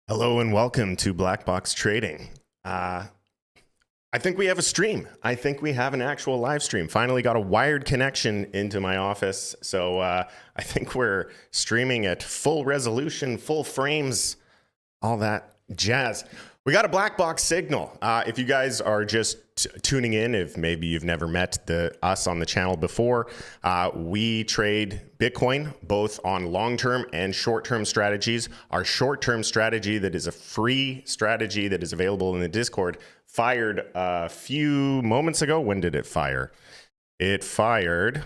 Hello and welcome to Black Box Trading. I think we have a stream. I think we have an actual live stream. Finally got a wired connection into my office. So I think we're streaming at full resolution, full frames, all that jazz. We got a black box signal. If you guys are just tuning in, if maybe you've never met us on the channel before, we trade Bitcoin both on long-term and short-term strategies. Our short-term strategy, that is a free strategy that is available in the Discord, fired a few moments ago. When did it fire? It fired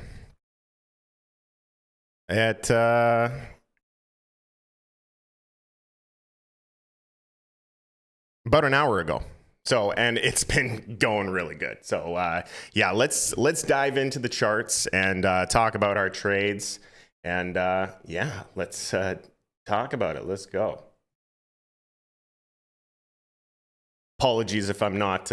at about an hour ago. So, and it's been going really good. So, yeah, let's dive into the charts and talk about our trades. And yeah, let's talk about it. Let's go. Apologies if I'm not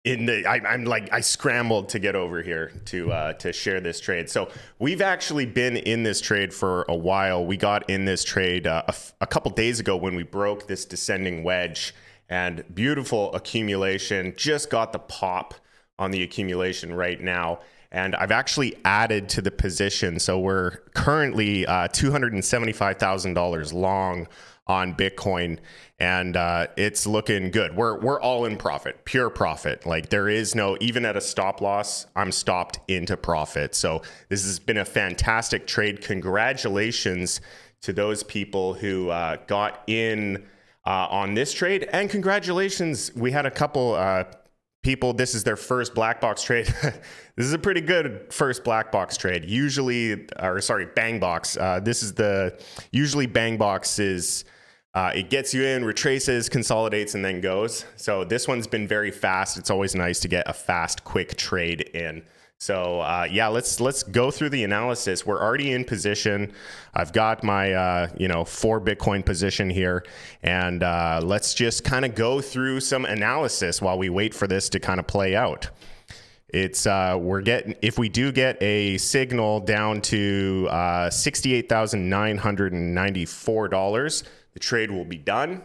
I scrambled to get over here to share this trade. So we've actually been in this trade for a while. We got in this trade a couple days ago when we broke this descending wedge, and beautiful accumulation. Just got the pop on the accumulation right now. And I've actually added to the position. So we're currently $275,000 long on Bitcoin, and it's looking good. We're all in profit, pure profit. Like, there is no, even at a stop loss, I'm stopped into profit. So this has been a fantastic trade. Congratulations to those people who got in on this trade, and congratulations, we had a couple people, this is their first black box trade. This is a pretty good first black box trade. Usually, or sorry, bang box. Usually bang box is, it gets you in, retraces, consolidates, and then goes. So this one's been very fast. It's always nice to get a fast, quick trade in. So yeah, let's go through the analysis. We're already in position. I've got my 4 Bitcoin position here, and let's just kind of go through some analysis while we wait for this to kind of play out. It's if we do get a signal down to $68,994, the trade will be done.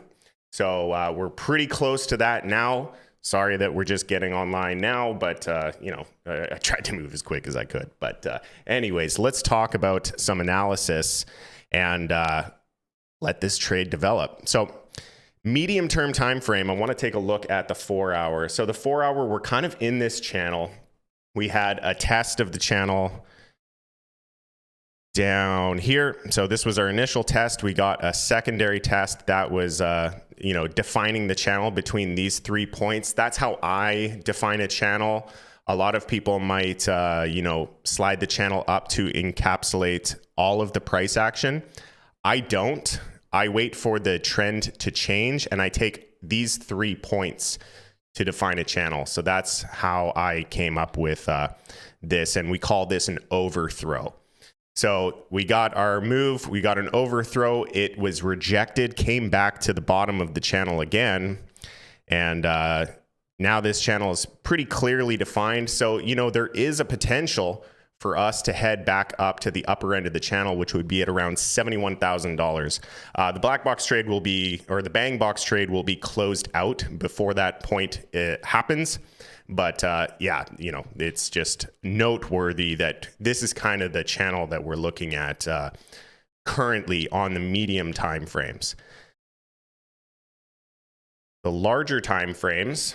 So we're pretty close to that now. Sorry that we're just getting online now, but I tried to move as quick as I could. But anyways, let's talk about some analysis and let this trade develop. So medium-term time frame, I want to take a look at the 4 hour. So the 4 hour, we're kind of in this channel. We had a test of the channel down here. So this was our initial test. We got a secondary test that was defining the channel between these 3 points. That's how I define a channel. A lot of people might slide the channel up to encapsulate all of the price action. I don't. I wait for the trend to change, and I take these 3 points to define a channel. So that's how I came up with this, and we call this an overthrow. So we got our move, we got an overthrow, it was rejected, came back to the bottom of the channel again, and now this channel is pretty clearly defined. So, there is a potential for us to head back up to the upper end of the channel, which would be at around $71,000. The black box trade will be, or the bang box trade will be closed out before that point happens. But yeah, it's just noteworthy that this is kind of the channel that we're looking at currently on the medium time frames. The larger time frames,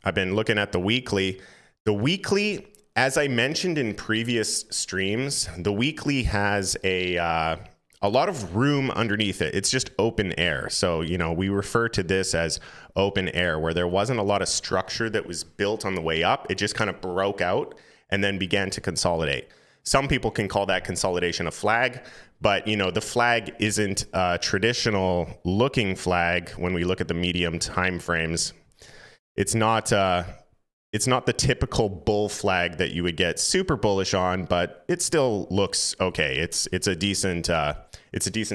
I've been looking at the weekly. The weekly, as I mentioned in previous streams, the weekly has a lot of room underneath it. It's just open air. So, we refer to this as open air, where there wasn't a lot of structure that was built on the way up. It just kind of broke out and then began to consolidate. Some people can call that consolidation a flag, but the flag isn't a traditional looking flag when we look at the medium time frames. It's not the typical bull flag that you would get super bullish on, but it still looks okay. It's a decent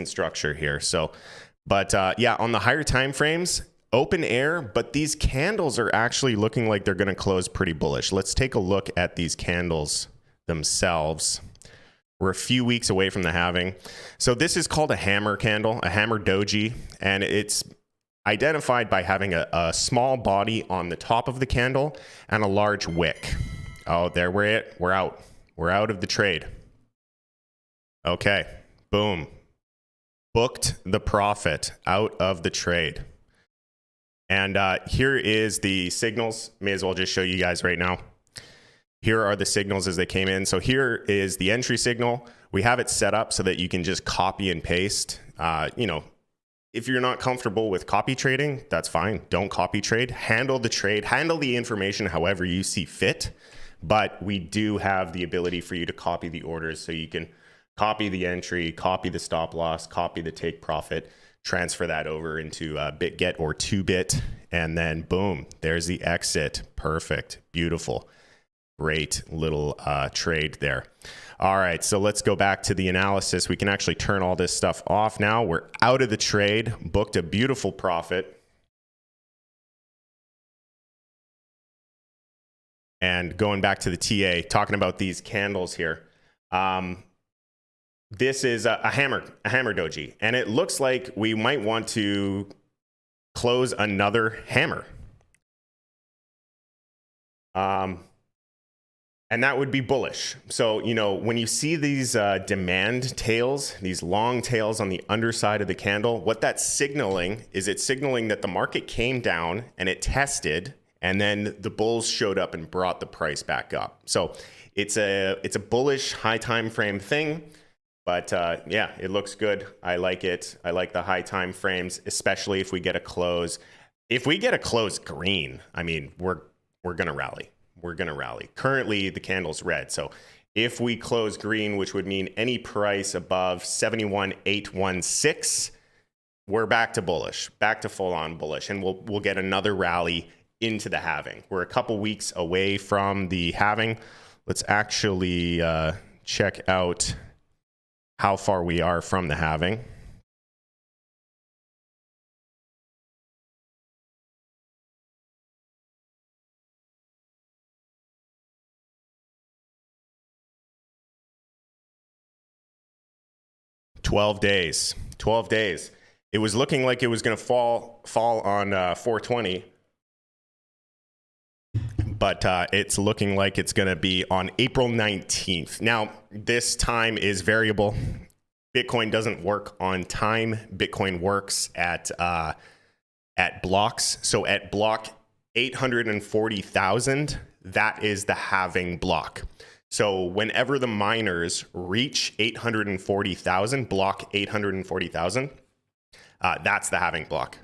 structure here. So, but yeah, on the higher time frames, open air, but these candles are actually looking like they're going to close pretty bullish. Let's take a look at these candles themselves. We're a few weeks away from the halving. So this is called a hammer candle, a hammer doji, and it's identified by having a small body on the top of the candle and a large wick. Oh, there we're out. We're out of the trade. Okay, boom. booked the profit out of the trade. And here is the signals. May as well just show you guys right now. Here are the signals as they came in. So here is the entry signal. We have it set up so that you can just copy and paste. You know, if you're not comfortable with copy trading, that's fine. Don't copy trade. Handle the trade. Handle the information however you see fit. But we do have the ability for you to copy the orders, so you can copy the entry, copy the stop loss, copy the take profit, transfer that over into BitGet or 2Bit, and then boom, there's the exit. Perfect. Beautiful. Great little trade there. All right, so let's go back to the analysis. We can actually turn all this stuff off now. We're out of the trade, booked a beautiful profit. And going back to the TA, talking about these candles here. This is a hammer doji, and it looks like we might want to close another hammer. And that would be bullish. So, you know, when you see these demand tails, these long tails on the underside of the candle, what that's signaling is it's signaling that the market came down and it tested, and then the bulls showed up and brought the price back up. So it's a bullish high time frame thing. But yeah, it looks good. I like it. I like the high time frames, especially if we get a close. If we get a close green, I mean, we're gonna rally. We're gonna rally. Currently, the candle's red. So if we close green, which would mean any price above 71,816, we're back to bullish, back to full on bullish, and we'll get another rally into the halving. We're a couple weeks away from the halving. Let's actually check out how far we are from the halving. $12 days. 12 days. It was looking like it was going to fall on 420. But it's looking like it's going to be on April 19th. Now, this time is variable. Bitcoin doesn't work on time. Bitcoin works at blocks. So at block 840,000, that is the halving block. So whenever the miners reach 840,000, block 840,000, that's the halving block.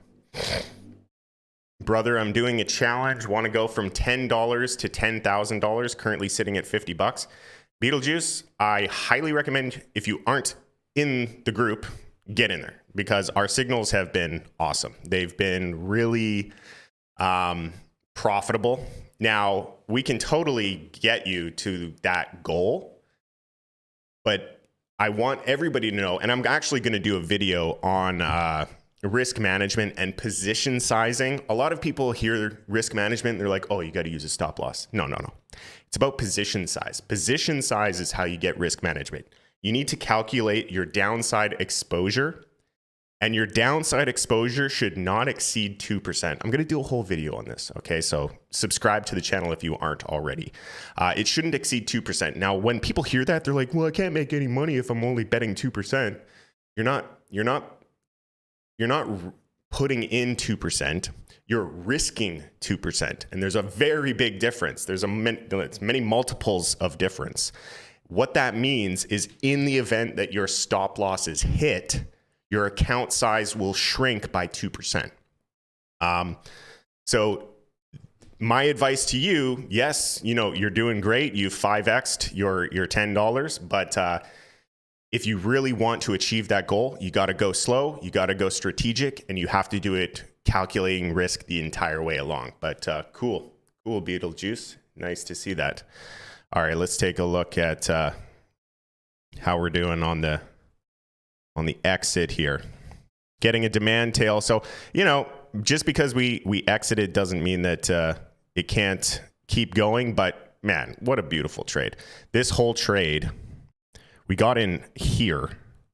Brother, I'm doing a challenge. Want to go from $10 to $10,000, currently sitting at $50. Beetlejuice, I highly recommend, if you aren't in the group, get in there, because our signals have been awesome. They've been really profitable. Now, we can totally get you to that goal, but I want everybody to know, and I'm actually going to do a video on risk management and position sizing. A lot of people hear risk management, they're like, oh, you got to use a stop loss. No. It's about position size. Position size is how you get risk management. You need to calculate your downside exposure, and your downside exposure should not exceed 2%. I'm going to do a whole video on this. Okay, so subscribe to the channel if you aren't already. It shouldn't exceed 2%. Now, when people hear that, they're like, well, I can't make any money if I'm only betting 2%. You're not putting in 2%. You're risking 2%. And there's a very big difference. There's many multiples of difference. What that means is, in the event that your stop loss is hit, your account size will shrink by 2%. So my advice to you, yes, you know, you're doing great. You've 5x'd your $10, but if you really want to achieve that goal, you got to go slow, you got to go strategic, and you have to do it calculating risk the entire way along. But cool, Beetlejuice. Nice to see that. All right, let's take a look at how we're doing on the exit here. Getting a demand tail. So, you know, just because we exited doesn't mean that it can't keep going. But man, what a beautiful trade. This whole trade, we got in here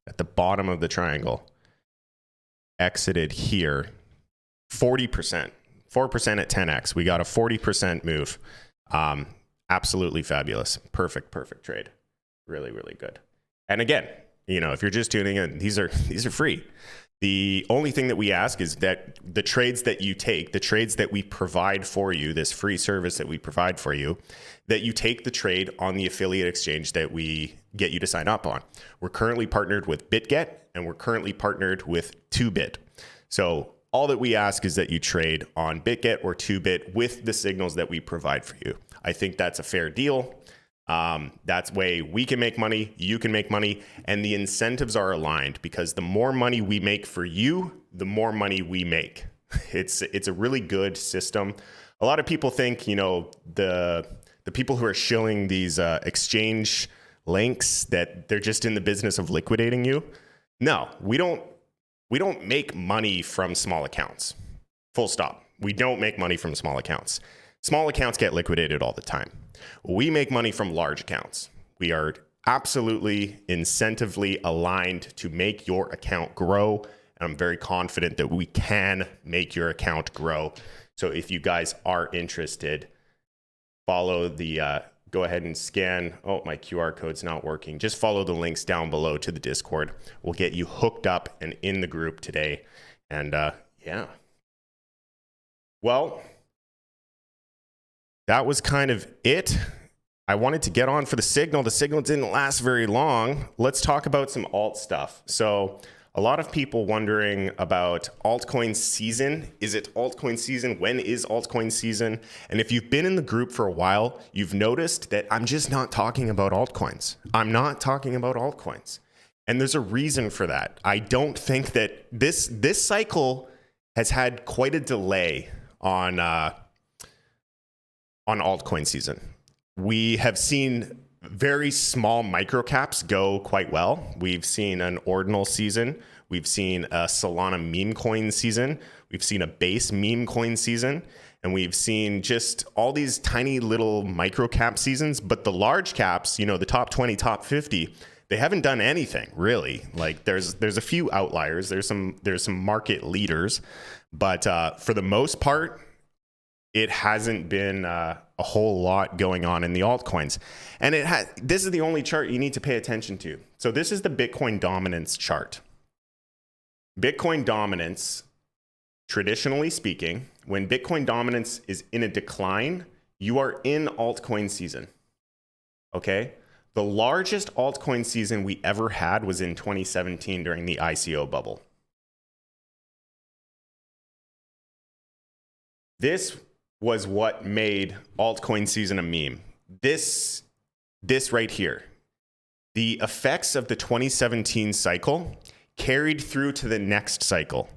at the bottom of the triangle, exited here, 40%, 4% at 10x. We got a 40% move. Absolutely fabulous. Perfect trade. Really, really good. And again, if you're just tuning in, these are free. The only thing that we ask is that the trades that you take, the trades that we provide for you, this free service that we provide for you, that you take the trade on the affiliate exchange that we get you to sign up on. We're currently partnered with BitGet, and we're currently partnered with 2Bit. So all that we ask is that you trade on BitGet or 2Bit with the signals that we provide for you. I think that's a fair deal. That's way we can make money, you can make money, and the incentives are aligned, because the more money we make for you, the more money we make. It's a really good system. A lot of people think, the people who are shilling these exchange links, that they're just in the business of liquidating you. No, we don't make money from small accounts. Full stop. We don't make money from small accounts. Small accounts get liquidated all the time. We make money from large accounts. We are absolutely incentively aligned to make your account grow. And I'm very confident that we can make your account grow. So if you guys are interested, follow the, go ahead and scan. Oh, my QR code's not working. Just follow the links down below to the Discord. We'll get you hooked up and in the group today. And yeah. Well, that was kind of it. I wanted to get on for the signal. The signal didn't last very long. Let's talk about some alt stuff. So a lot of people wondering about altcoin season. Is it altcoin season? When is altcoin season? And if you've been in the group for a while, you've noticed that I'm just not talking about altcoins. I'm not talking about altcoins. And there's a reason for that. I don't think that this cycle has had quite a delay on altcoin season. We have seen very small microcaps go quite well. We've seen an ordinal season. We've seen a Solana meme coin season. We've seen a base meme coin season. And we've seen just all these tiny little microcap seasons. But the large caps, the top 20, top 50, they haven't done anything really. Like there's a few outliers. There's some market leaders. But for the most part, it hasn't been a whole lot going on in the altcoins. And this is the only chart you need to pay attention to. So this is the Bitcoin dominance chart. Bitcoin dominance, traditionally speaking, when Bitcoin dominance is in a decline, you are in altcoin season. Okay? The largest altcoin season we ever had was in 2017 during the ICO bubble. This was what made altcoin season a meme. This right here. The effects of the 2017 cycle carried through to the next cycle.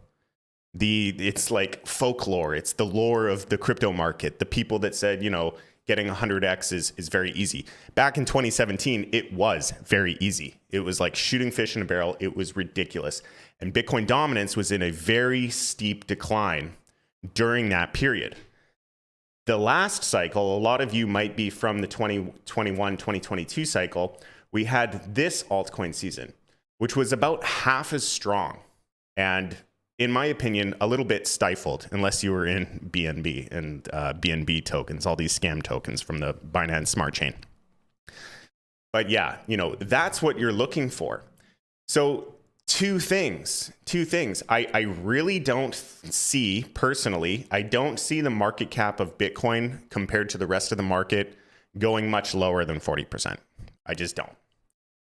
It's like folklore. It's the lore of the crypto market. The people that said, getting 100x is very easy. Back in 2017, it was very easy. It was like shooting fish in a barrel. It was ridiculous. And Bitcoin dominance was in a very steep decline during that period. The last cycle, a lot of you might be from the 2021, 2022 cycle, we had this altcoin season, which was about half as strong. And in my opinion, a little bit stifled, unless you were in BNB and BNB tokens, all these scam tokens from the Binance Smart Chain. But yeah, that's what you're looking for. So two things. I really don't see, personally, I don't see the market cap of Bitcoin compared to the rest of the market going much lower than 40%. I just don't.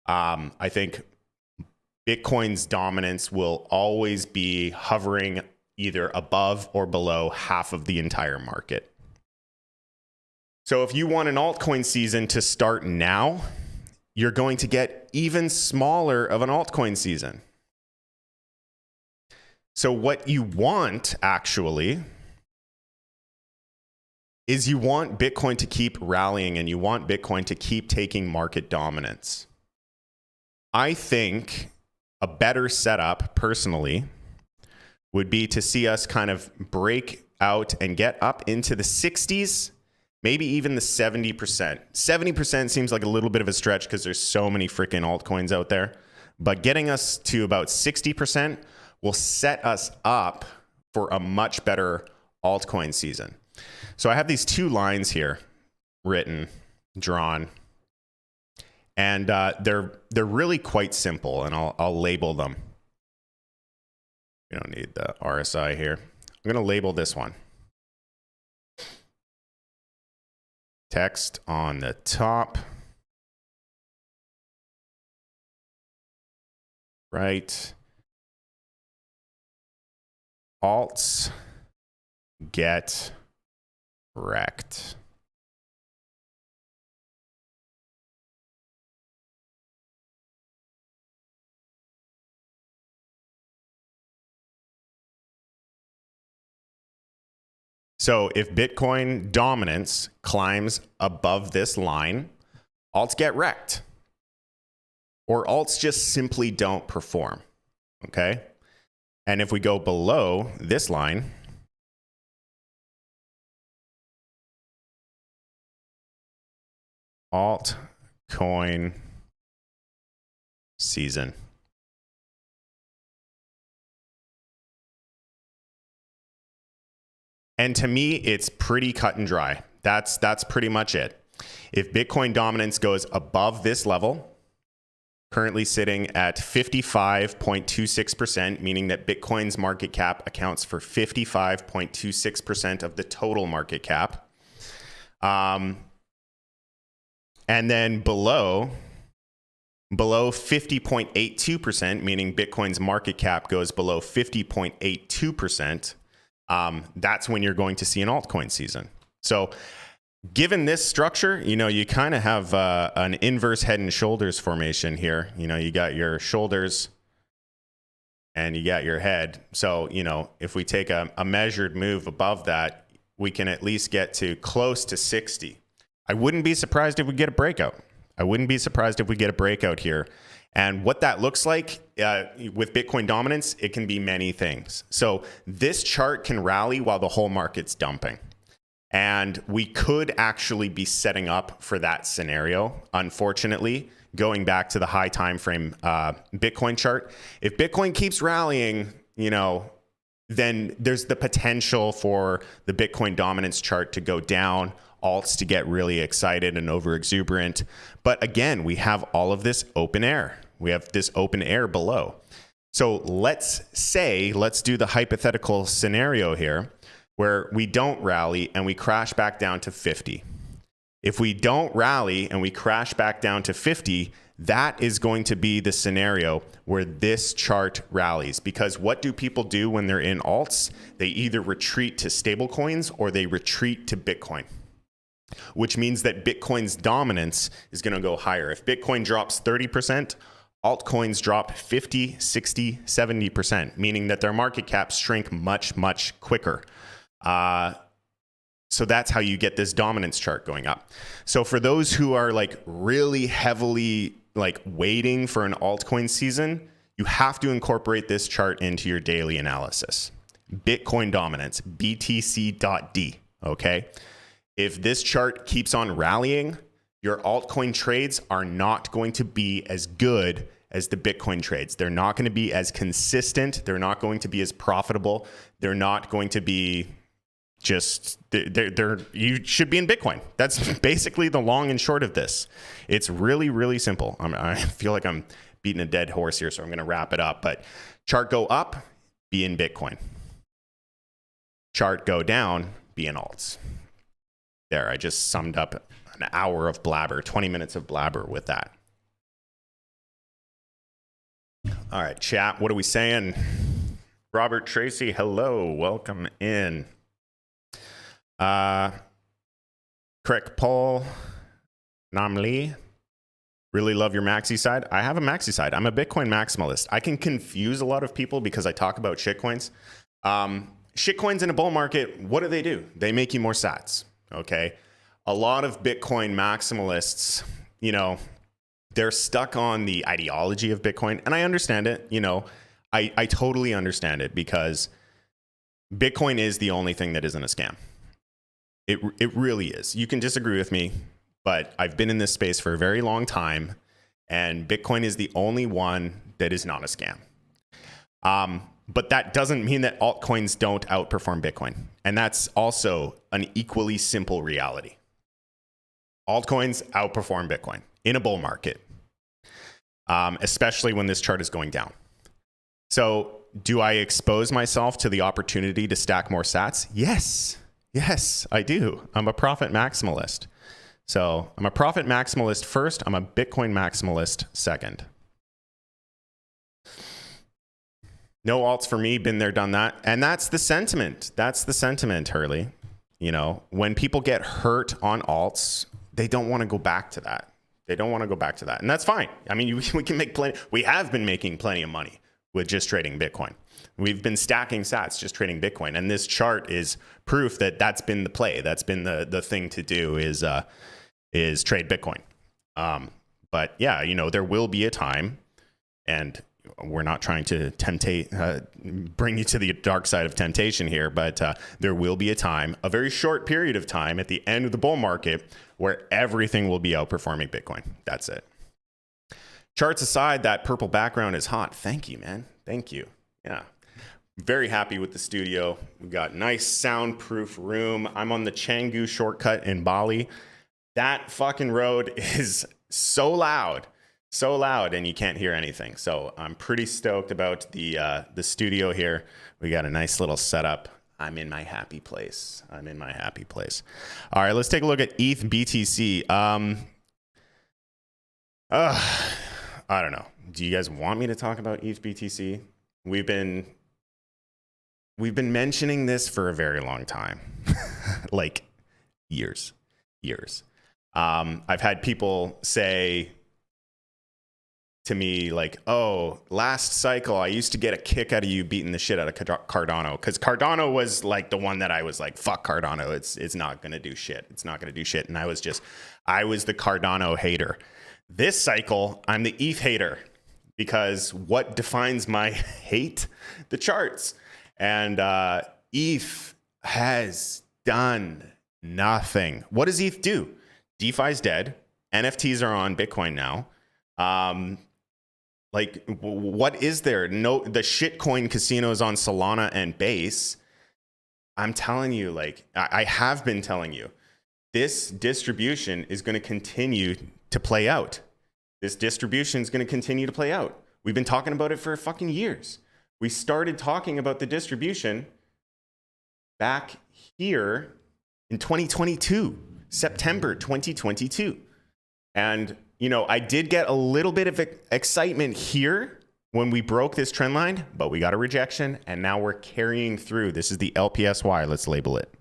I think Bitcoin's dominance will always be hovering either above or below half of the entire market. So if you want an altcoin season to start now, you're going to get even smaller of an altcoin season. So what you want, actually, is you want Bitcoin to keep rallying and you want Bitcoin to keep taking market dominance. I think a better setup, personally, would be to see us kind of break out and get up into the 60s, maybe even the 70%. 70% seems like a little bit of a stretch because there's so many freaking altcoins out there. But getting us to about 60% will set us up for a much better altcoin season. So I have these two lines here written, drawn. And they're really quite simple, and I'll label them. We don't need the RSI here. I'm going to label this one. Text on the top. Right. Alts get wrecked. So if Bitcoin dominance climbs above this line, alts get wrecked. Or alts just simply don't perform. Okay? And if we go below this line, altcoin season. And to me, it's pretty cut and dry. That's pretty much it. If Bitcoin dominance goes above this level, currently sitting at 55.26%, meaning that Bitcoin's market cap accounts for 55.26% of the total market cap. And then below 50.82%, meaning Bitcoin's market cap goes below 50.82%, that's when you're going to see an altcoin season. So given this structure, you kind of have an inverse head and shoulders formation here. You got your shoulders and you got your head. So, if we take a measured move above that, we can at least get to close to 60. I wouldn't be surprised if we get a breakout. Here. And what that looks like with Bitcoin dominance, it can be many things. So this chart can rally while the whole market's dumping. And we could actually be setting up for that scenario, unfortunately, going back to the high time frame Bitcoin chart. If Bitcoin keeps rallying, then there's the potential for the Bitcoin dominance chart to go down, alts to get really excited and over exuberant. But again, we have all of this open air. We have this open air below. So let's do the hypothetical scenario here where we don't rally and we crash back down to 50. If we don't rally and we crash back down to 50, that is going to be the scenario where this chart rallies. Because what do people do when they're in alts? They either retreat to stablecoins or they retreat to Bitcoin, which means that Bitcoin's dominance is going to go higher. If Bitcoin drops 30%, altcoins drop 50, 60, 70%, meaning that their market caps shrink much, much quicker. So that's how you get this dominance chart going up. So for those who are really heavily waiting for an altcoin season, you have to incorporate this chart into your daily analysis. Bitcoin dominance, BTC.D, okay? If this chart keeps on rallying, your altcoin trades are not going to be as good as the Bitcoin trades. They're not going to be as consistent. They're not going to be as profitable. They're not going to be you should be in Bitcoin. That's basically the long and short of this. It's really, really simple. I feel like I'm beating a dead horse here, so I'm going to wrap it up. But chart go up, be in Bitcoin. Chart go down, be in alts. There, I just summed up an hour of blabber, 20 minutes of blabber with that. All right, chat, what are we saying? Robert Tracy, hello, welcome in. Craig Paul, Nam Lee, really love your maxi side. I have a maxi side. I'm a Bitcoin maximalist. I can confuse a lot of people because I talk about shitcoins. Shitcoins in a bull market, what do? They make you more sats, okay? A lot of Bitcoin maximalists, they're stuck on the ideology of Bitcoin, and I understand it. I totally understand it because Bitcoin is the only thing that isn't a scam. It really is. You can disagree with me, but I've been in this space for a very long time, and Bitcoin is the only one that is not a scam. But that doesn't mean that altcoins don't outperform Bitcoin. And that's also an equally simple reality. Altcoins outperform Bitcoin. in a bull market, especially when this chart is going down. So do I expose myself to the opportunity to stack more sats? Yes. Yes, I do. I'm a profit maximalist. So I'm a profit maximalist first. I'm a Bitcoin maximalist second. No alts for me, been there, done that. And that's the sentiment. That's the sentiment, Hurley. You know, when people get hurt on alts, they don't want to go back to that. They don't want to go back to that. And that's fine. I mean, we can make plenty. We have been making plenty of money with just trading Bitcoin. We've been stacking sats just trading Bitcoin. And this chart is proof that that's been the play. That's been the thing to do is trade Bitcoin. But yeah, you know, there will be a time, and we're not trying to bring you to the dark side of temptation here, but there will be a time, a very short period of time at the end of the bull market, where everything will be outperforming Bitcoin. That's it. Charts aside, that purple background is hot. Thank you, man. Thank you. Yeah. Very happy with the studio. We've got nice soundproof room. I'm on the Canggu shortcut in Bali. That fucking road is so loud, and you can't hear anything. So I'm pretty stoked about the studio here. We got a nice little setup. I'm in my happy place. All right, let's take a look at ETH BTC. I don't know. Do you guys want me to talk about ETH BTC? We've been mentioning this for a very long time, like years. I've had people say to me like, oh, last cycle, I used to get a kick out of you beating the shit out of Cardano, because Cardano was like the one that I was like, fuck Cardano. It's not going to do shit. It's not going to do shit. And I was the Cardano hater. This cycle, I'm the ETH hater, because what defines my hate? The charts. And ETH has done nothing. What does ETH do? DeFi's dead. NFTs are on Bitcoin now. Like, what is there? No, the shitcoin casinos on Solana and Base. I'm telling you, like, I have been telling you, this distribution is going to continue to play out. This distribution is going to continue to play out. We've been talking about it for fucking years. We started talking about the distribution back here in 2022, September 2022. And, you know, I did get a little bit of excitement here when we broke this trend line, but we got a rejection, and now we're carrying through. This is the LPSY. Let's label it.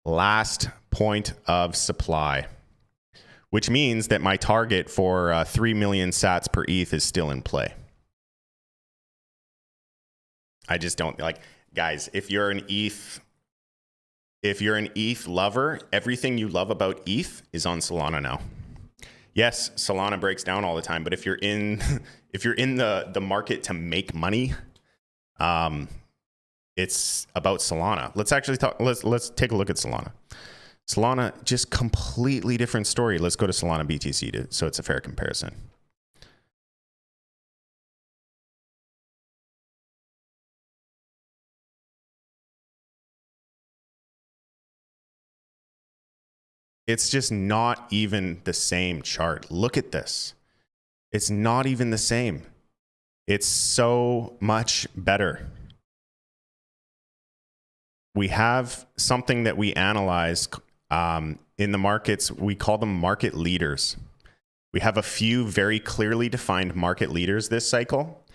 Last point of supply, which means that my target for 3 million sats per ETH is still in play. I just don't like, guys, if you're an ETH lover, everything you love about ETH is on Solana now. Yes, Solana breaks down all the time, but if you're in the market to make money, it's about Solana. Let's actually talk. Let's take a look at Solana. Solana, just completely different story. Let's go to Solana BTC so it's a fair comparison. It's just not even the same chart. Look at this. It's not even the same. It's so much better. We have something that we analyze in the markets. We call them market leaders. We have a few very clearly defined market leaders this cycle,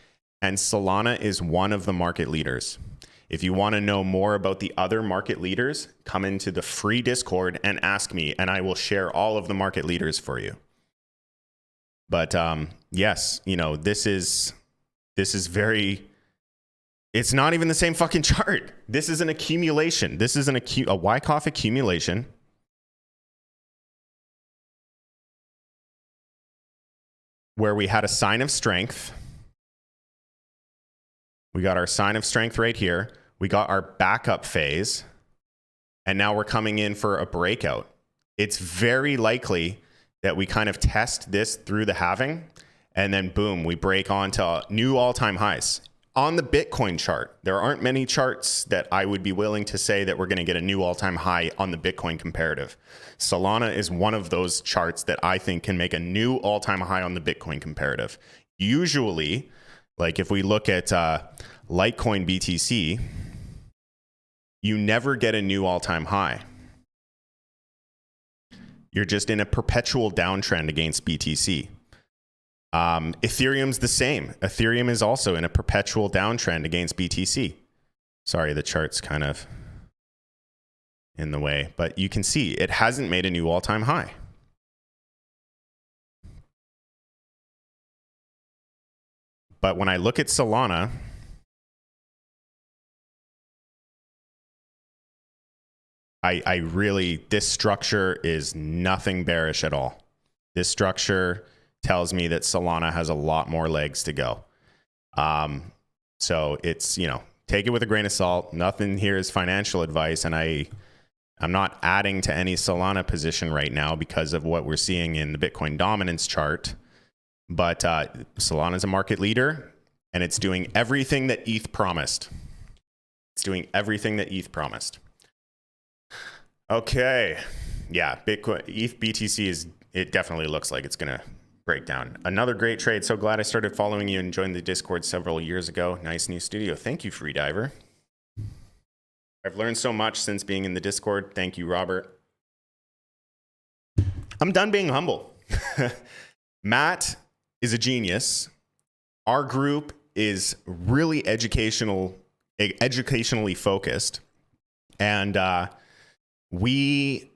and Solana is one of the market leaders. If you want to know more about the other market leaders, come into the free Discord and ask me, and I will share all of the market leaders for you. But yes, you know, this is very, it's not even the same fucking chart. This is an accumulation. This is a Wyckoff accumulation. Where we had a sign of strength. We got our sign of strength right here. We got our backup phase. And now we're coming in for a breakout. It's very likely that we kind of test this through the halving. And then boom, we break onto new all-time highs. on the Bitcoin chart, there aren't many charts that I would be willing to say that we're going to get a new all-time high on the Bitcoin comparative. Solana is one of those charts that I think can make a new all-time high on the Bitcoin comparative. Usually, like if we look at Litecoin BTC, you never get a new all-time high. You're just in a perpetual downtrend against BTC. Ethereum's the same. Ethereum is also in a perpetual downtrend against BTC. Sorry, the chart's kind of in the way, but you can see it hasn't made a new all-time high. But when I look at Solana, I really, this structure is nothing bearish at all. This structure tells me that Solana has a lot more legs to go. So it's, you know, take it with a grain of salt. Nothing here is financial advice. And I'm not adding to any Solana position right now because of what we're seeing in the Bitcoin dominance chart. But Solana is a market leader and it's doing everything that ETH promised. It's doing everything that ETH promised. Okay. Yeah, Bitcoin, ETH BTC is, it definitely looks like it's going to break down. Another great trade. So glad I started following you and joined the Discord several years ago. Nice new studio. Thank you, Freediver. I've learned so much since being in the Discord. Thank you, Robert. I'm done being humble. Matt is a genius. Our group is really educationally focused. And we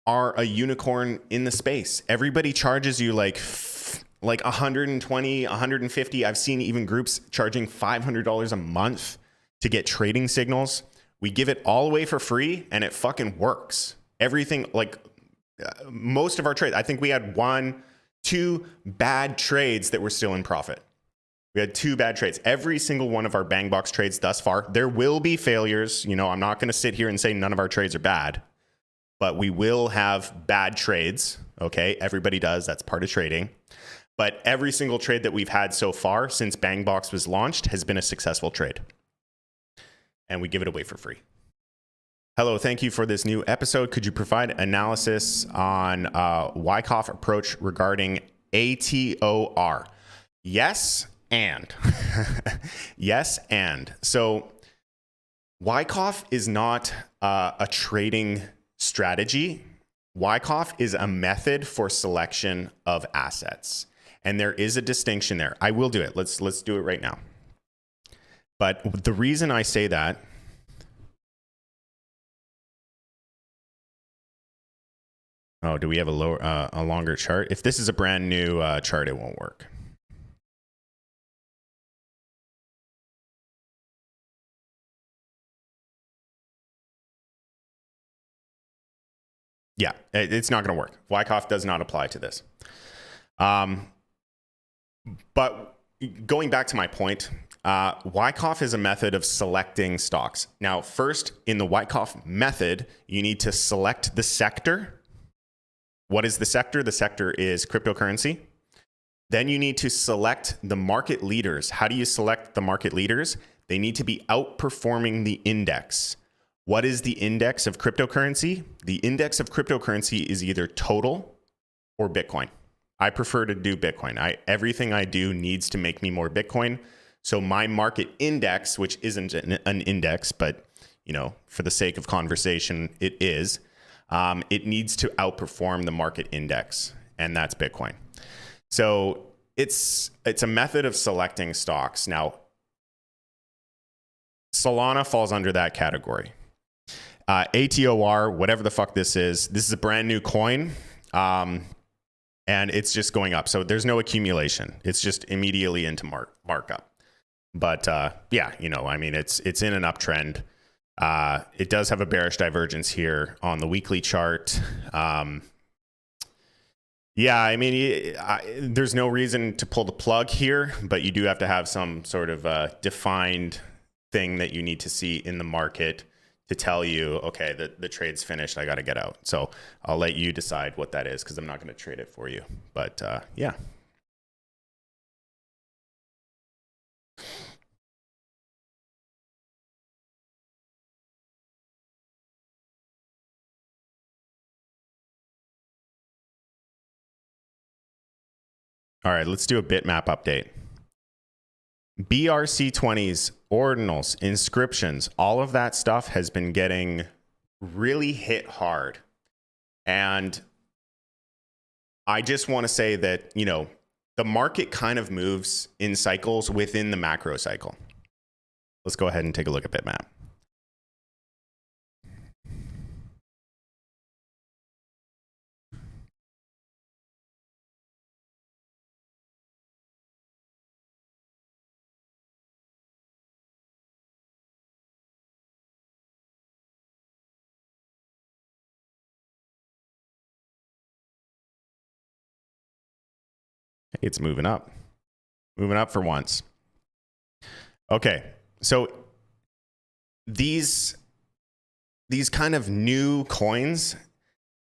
are a unicorn in the space. Everybody charges you like 120, 150. I've seen even groups charging $500 a month to get trading signals. We give it all away for free and it fucking works. Everything, like most of our trades, I think we had 2 bad trades that were still in profit. We had 2 bad trades. Every single one of our bang box trades thus far, there will be failures. You know, I'm not going to sit here and say none of our trades are bad. But we will have bad trades, okay? Everybody does, that's part of trading. But every single trade that we've had so far since Bangbox was launched has been a successful trade. And we give it away for free. Hello, thank you for this new episode. Could you provide analysis on Wyckoff approach regarding ATOR? Yes, and. Yes, and. So Wyckoff is not a trading strategy. Wyckoff is a method for selection of assets. And there is a distinction there. I will do it. Let's do it right now. But the reason I say that, oh, do we have a longer chart? If this is a brand new chart, it won't work. Yeah, it's not going to work. Wyckoff does not apply to this. But going back to my point, Wyckoff is a method of selecting stocks. Now, first, in the Wyckoff method, you need to select the sector. What is the sector? The sector is cryptocurrency. Then you need to select the market leaders. How do you select the market leaders? They need to be outperforming the index. What is the index of cryptocurrency? The index of cryptocurrency is either total or Bitcoin. I prefer to do Bitcoin. Everything I do needs to make me more Bitcoin. So my market index, which isn't an index, but you know, for the sake of conversation, it is. It needs to outperform the market index, and that's Bitcoin. So it's a method of selecting stocks. Now, Solana falls under that category. ATOR, whatever the fuck this is a brand new coin. And it's just going up. So there's no accumulation. It's just immediately into markup. But yeah, you know, I mean, it's in an uptrend. It does have a bearish divergence here on the weekly chart. Yeah, I mean, there's no reason to pull the plug here, but you do have to have some sort of defined thing that you need to see in the market to tell you, okay, the trade's finished, I got to get out. So I'll let you decide what that is because I'm not going to trade it for you. But yeah. All right, let's do a bitmap update. BRC20s, ordinals, inscriptions, all of that stuff has been getting really hit hard. And I just want to say that, you know, the market kind of moves in cycles within the macro cycle. Let's go ahead and take a look at bitmap. It's moving up for once. Okay, so these kind of new coins,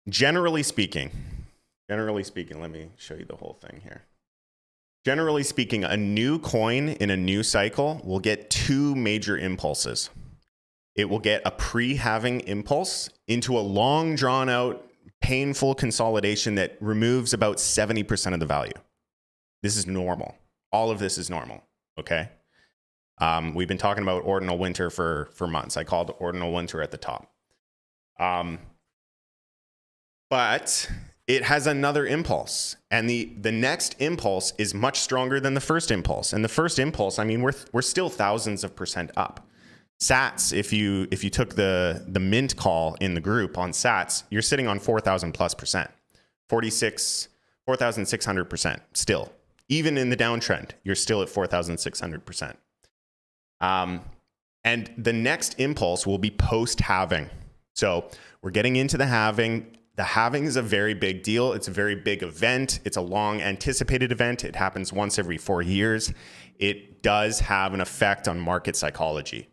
generally speaking, let me show you the whole thing here. Generally speaking, a new coin in a new cycle will get two major impulses. It will get a pre-halving impulse into a long drawn out, painful consolidation that removes about 70% of the value. This is normal. All of this is normal, okay? We've been talking about ordinal winter for months. I called ordinal winter at the top. But it has another impulse. And the next impulse is much stronger than the first impulse. And the first impulse, I mean, we're still thousands of percent up. Sats, if you took the mint call in the group on Sats, you're sitting on 4,000 plus percent. 4,600% still. Even in the downtrend, you're still at 4,600%. And the next impulse will be post-halving. So we're getting into the halving. The halving is a very big deal. It's a very big event. It's a long anticipated event. It happens once every 4 years. It does have an effect on market psychology.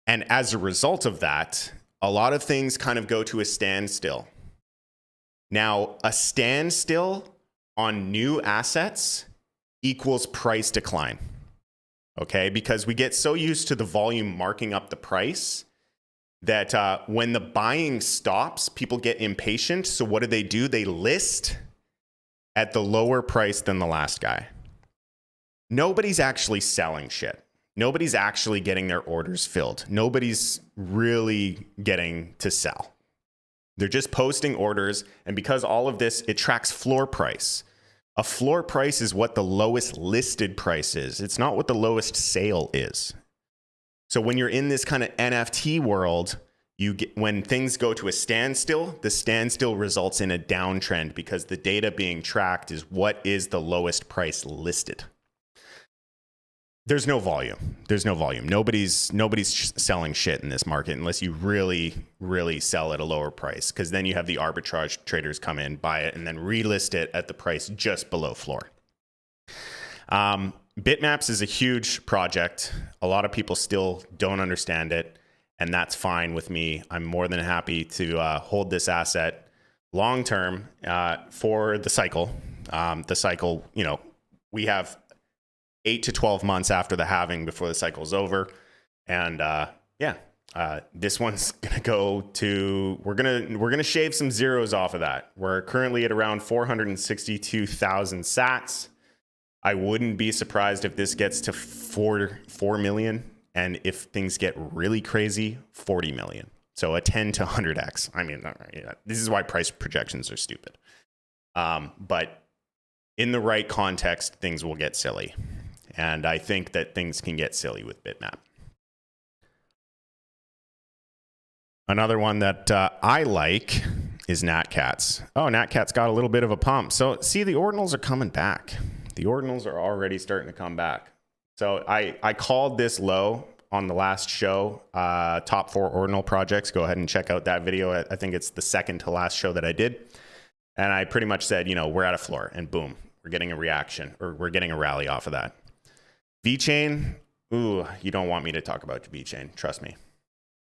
And as a result of that, a lot of things kind of go to a standstill. Now, a standstill on new assets equals price decline. Okay, because we get so used to the volume marking up the price that when the buying stops, people get impatient. So what do? They list at the lower price than the last guy. Nobody's actually selling shit. Nobody's actually getting their orders filled. Nobody's really getting to sell. They're just posting orders. And because all of this, it tracks floor price. A floor price is what the lowest listed price is. It's not what the lowest sale is. So when you're in this kind of NFT world, when things go to a standstill, the standstill results in a downtrend because the data being tracked is what is the lowest price listed. There's no volume. Nobody's selling shit in this market unless you really, really sell at a lower price, because then you have the arbitrage traders come in, buy it, and then relist it at the price just below floor. Bitmaps is a huge project. A lot of people still don't understand it, and that's fine with me. I'm more than happy to hold this asset long term for the cycle. You know, we have 8 to 12 months after the halving before the cycle's over. And this one's gonna go to, we're gonna shave some zeros off of that. We're currently at around 462,000 sats. I wouldn't be surprised if this gets to 4 million. And if things get really crazy, 40 million. So a 10 to 100x. I mean, this is why price projections are stupid. But in the right context, things will get silly. And I think that things can get silly with bitmap. Another one that I like is Natcats. Oh, Natcats got a little bit of a pump. So see, the ordinals are coming back. The ordinals are already starting to come back. So I called this low on the last show, top 4 ordinal projects. Go ahead and check out that video. I think it's the second to last show that I did. And I pretty much said, you know, we're at a floor, and boom, we're getting a reaction, or we're getting a rally off of that. VeChain, ooh, you don't want me to talk about VeChain. Trust me.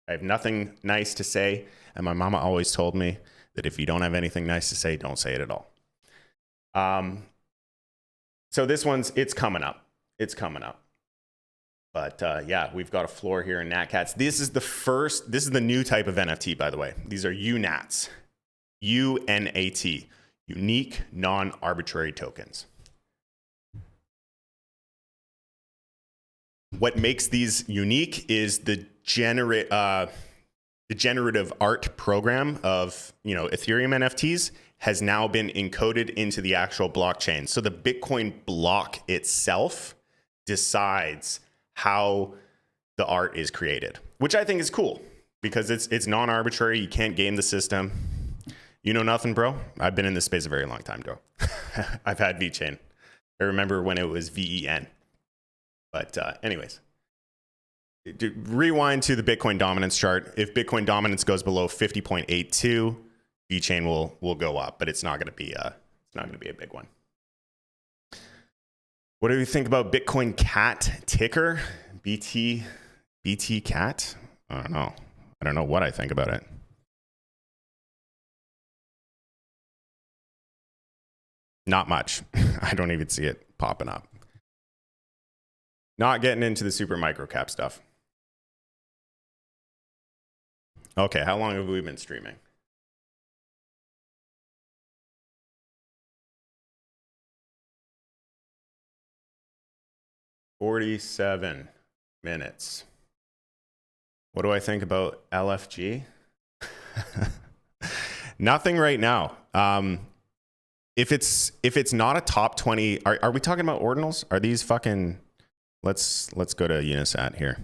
I have nothing nice to say. And my mama always told me that if you don't have anything nice to say, don't say it at all. So this one's, it's coming up. It's coming up. But yeah, we've got a floor here in Natcats. This is the new type of NFT, by the way. These are UNATs. UNAT. unique, non-arbitrary tokens. What makes these unique is the generative art program of Ethereum NFTs has now been encoded into the actual blockchain. So the Bitcoin block itself decides how the art is created, which I think is cool because it's non-arbitrary. You can't game the system. You know nothing, bro. I've been in this space a very long time, bro. I've had VeChain. I remember when it was VEN. But anyways, rewind to the Bitcoin dominance chart. If Bitcoin dominance goes below 50.82, VeChain will go up, but it's not going to be a big one. What do you think about Bitcoin Cat ticker? BT Cat? I don't know. I don't know what I think about it. Not much. I don't even see it popping up. Not getting into the super micro cap stuff. Okay, how long have we been streaming? "47 minutes. What do I think about LFG? Nothing right now. If it's not a top 20, are we talking about ordinals? Are these fucking? Let's go to Unisat here.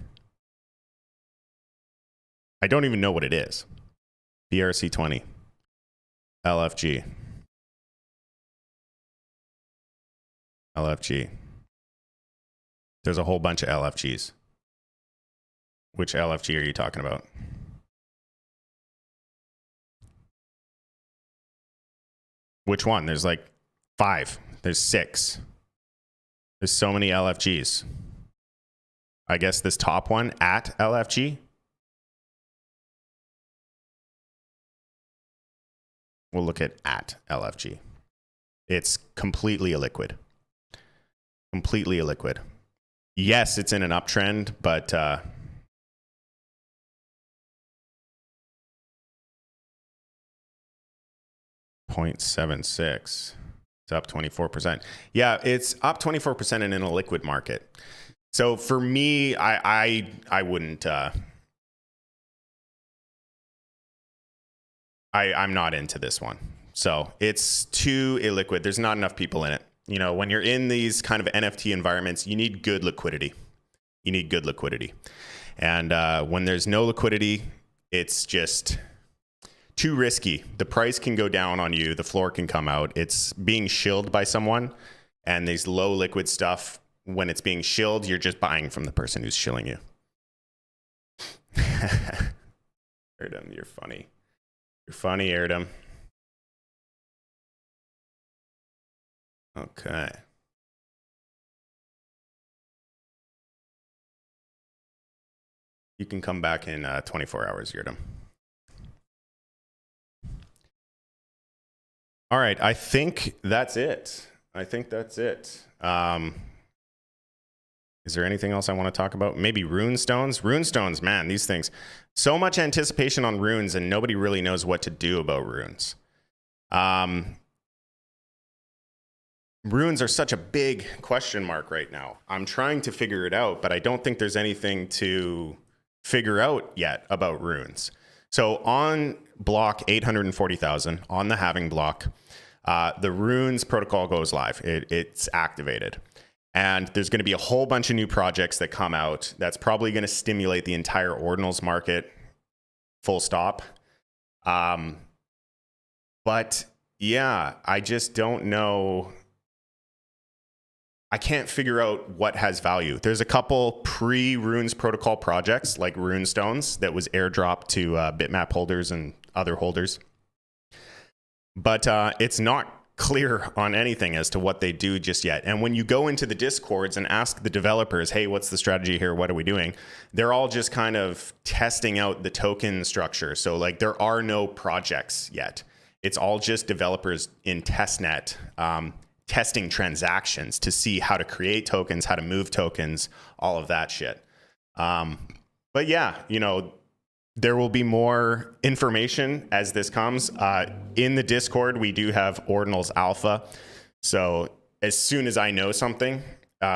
I don't even know what it is. BRC20. LFG. LFG. There's a whole bunch of LFGs. Which LFG are you talking about? Which one? There's like 5. There's 6. There's so many LFGs. I guess this top one at LFG. We'll look at LFG. It's completely illiquid. Completely illiquid. Yes, it's in an uptrend, but 0.76. It's up 24%. Yeah, it's up 24% in an illiquid market. So for me, I wouldn't. I'm not into this one. So it's too illiquid. There's not enough people in it. When you're in these kind of NFT environments, you need good liquidity. You need good liquidity. And when there's no liquidity, it's just too risky. The price can go down on you. The floor can come out. It's being shilled by someone. And these low liquid stuff, when it's being shilled, you're just buying from the person who's shilling you. Erdem, you're funny. You're funny, Erdem. Okay. You can come back in 24 hours, Erdem. All right, I think that's it. Is there anything else I want to talk about? Maybe rune stones? Rune stones, man, these things. So much anticipation on runes, and nobody really knows what to do about runes. Runes are such a big question mark right now. I'm trying to figure it out, but I don't think there's anything to figure out yet about runes. So on block 840,000, on the halving block, the runes protocol goes live. It's activated. And there's going to be a whole bunch of new projects that come out. That's probably going to stimulate the entire ordinals market, full stop. But yeah, I just don't know. I can't figure out what has value. There's a couple pre-Runes protocol projects like Runestones that was airdropped to bitmap holders and other holders. But it's not clear on anything as to what they do just yet. And when you go into the discords and ask the developers, hey, what's the strategy here? What are we doing? They're all just kind of testing out the token structure. So like there are no projects yet. It's all just developers in testnet testing transactions to see how to create tokens, how to move tokens, all of that shit. But yeah, there will be more information as this comes. In the Discord, we do have Ordinals Alpha. So as soon as I know something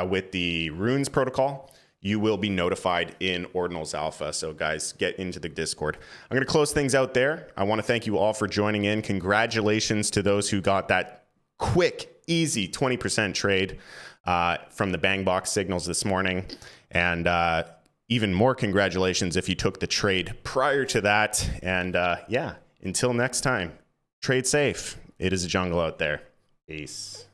with the runes protocol, you will be notified in Ordinals Alpha. So guys, get into the Discord. I'm going to close things out there. I want to thank you all for joining in. Congratulations to those who got that quick, easy 20% trade from the Bang Box signals this morning. And even more congratulations if you took the trade prior to that. And yeah, until next time, trade safe. It is a jungle out there. Peace.